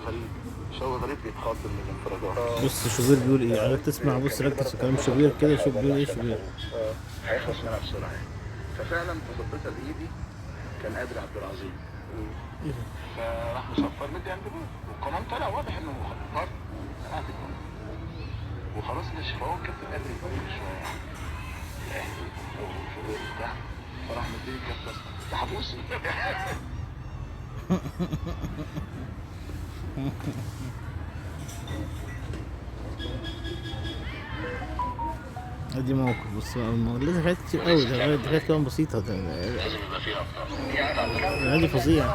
غريب، شو غريب بيتخض من الانفرادات. بص شوبير بيقول ايه، عايزك تسمع، بص ركز في كلام شوبير كده، شوف بيقول ايه شوبير. هيخلص منها بسرعه يعني. ففعلا في خطتها بايدي كان قادر عبد العظيم، فراح مصفر مدي عند ابوه، والقانون طلع واضح انه مخطط قاعد وخلاص مش، فهو الكابتن قادر يطول شويه يعني شوبير بتاع، فراح مديني الكابتن ده حبوس. ادي موقف، بص لازم حاجات كتير قوي، ده حاجات كمان بسيطة، لازم يبقى فيه افكار. نادي فظيع.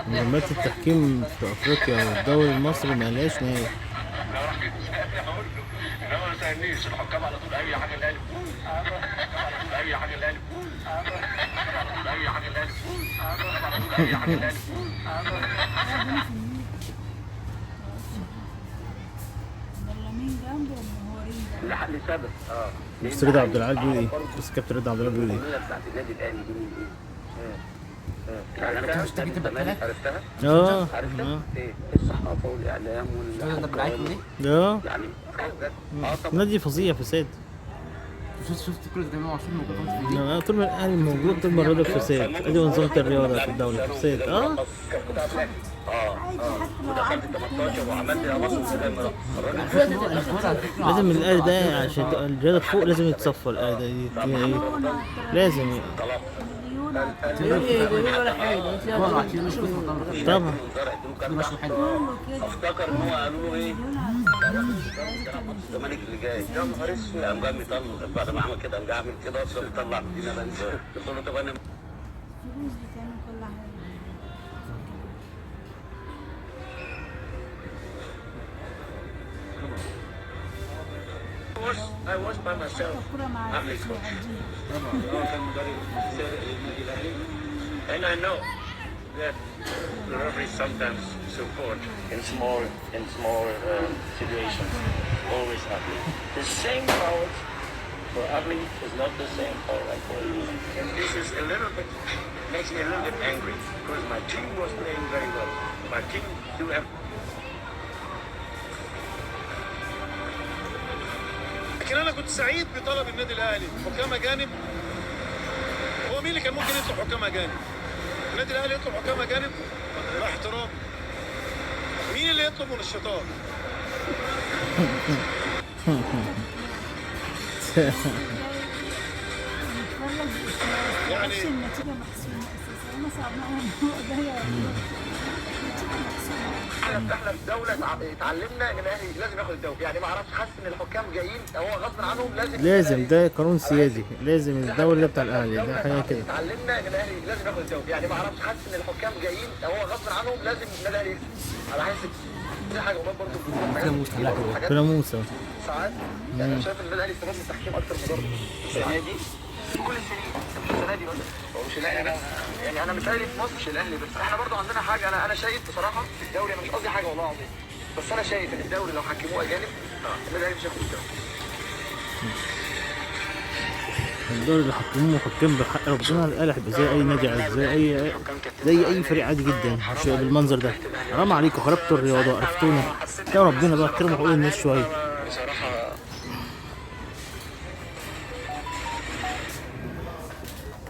مهمات التحكيم في افريقيا والدوري المصري ما لهاش نهاية. انما ما سالنيش الحكام على طول اي حاجه الاهلي اي حاجه الاهلي اي حاجه الاهلي اي حاجه الاهلي. لحد سبب بص رضا عبد العال بيقول ايه، بص كابتن رضا عبد العال بيقول ايه. بتاعت النادي الاهلي دي من ايه؟ مش تيجي تبقى ثلاث؟ عرفتها؟ اه ايه؟ الصحافه والاعلام ده بتاعتكم دي؟ اه يعني نادي فظيع فساد. شفت كل ده ما عشان موجود في طول ما الاهلي موجود طول ما الرياضة فساد، ادي منظومة الرياضة في الدولة فساد. ودخلت 18 وعملت يا مصر لازم الاهلي ده عشان الرياضة فوق لازم يتصفى الاهلي ده لازم طبعا. افتكر ان هو قالوا له ايه؟ الزمالك اللي جاي يا نهار اسود، قام جاي مطلع بعد ما عمل كده، قام جاي عامل كده اصلا يطلع مدينه بنزل. قلت له طب انا I was by myself. And I know that the referees sometimes support in small situations, always ugly. The same power for ugly is not the same power like for you. And this is a little bit, makes me a little bit angry because my team was playing very well. My team do have. لكن انا كنت سعيد بطلب النادي الاهلي حكام اجانب. هو مين اللي كان ممكن يطلب حكام اجانب؟ النادي الاهلي يطلب حكام اجانب؟ مع احترامي. مين اللي يطلب منشطات؟ يعني احنا في دوله اتعلمنا ان الاهلي لازم ياخد الدوري، يعني ما اعرفش، حاسس ان الحكام جايين هو غصب عنهم لازم ده قانون سيادي، لازم الدوري ده بتاع الاهلي ده حاجه كده. اتعلمنا ان الاهلي لازم ياخد الدوري، يعني ما اعرفش، حاسس ان الحكام جايين هو غصب عنهم لازم الاهلي يكسب. انا حاسس دي حاجه برضه كده موسى ساعات يعني انا شايف ان الاهلي استفاد من التحكيم اكتر من ضربه السنه دي في كل السنين، مش السنه دي بس، هو مش الاهلي بس، يعني انا مش اهلي في مصر مش الاهلي بس، احنا برضه عندنا حاجه، انا شايف بصراحه في الدوري، انا مش قصدي حاجه والله العظيم، بس انا شايف ان الدوري لو حكموه اجانب الاهلي مش هياخد الدوري. الدوري اللي حكموه حكام بحق ربنا، الاهلي هيبقى زي اي نادي عادي، زي اي فريق عادي جدا، مش بالمنظر ده. حرام عليكم، خربتوا الرياضه، عرفتونا. يا ربنا بقى احترموا حقوق الناس شويه. بصراحه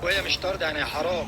وهي مش طرد يعني حرام.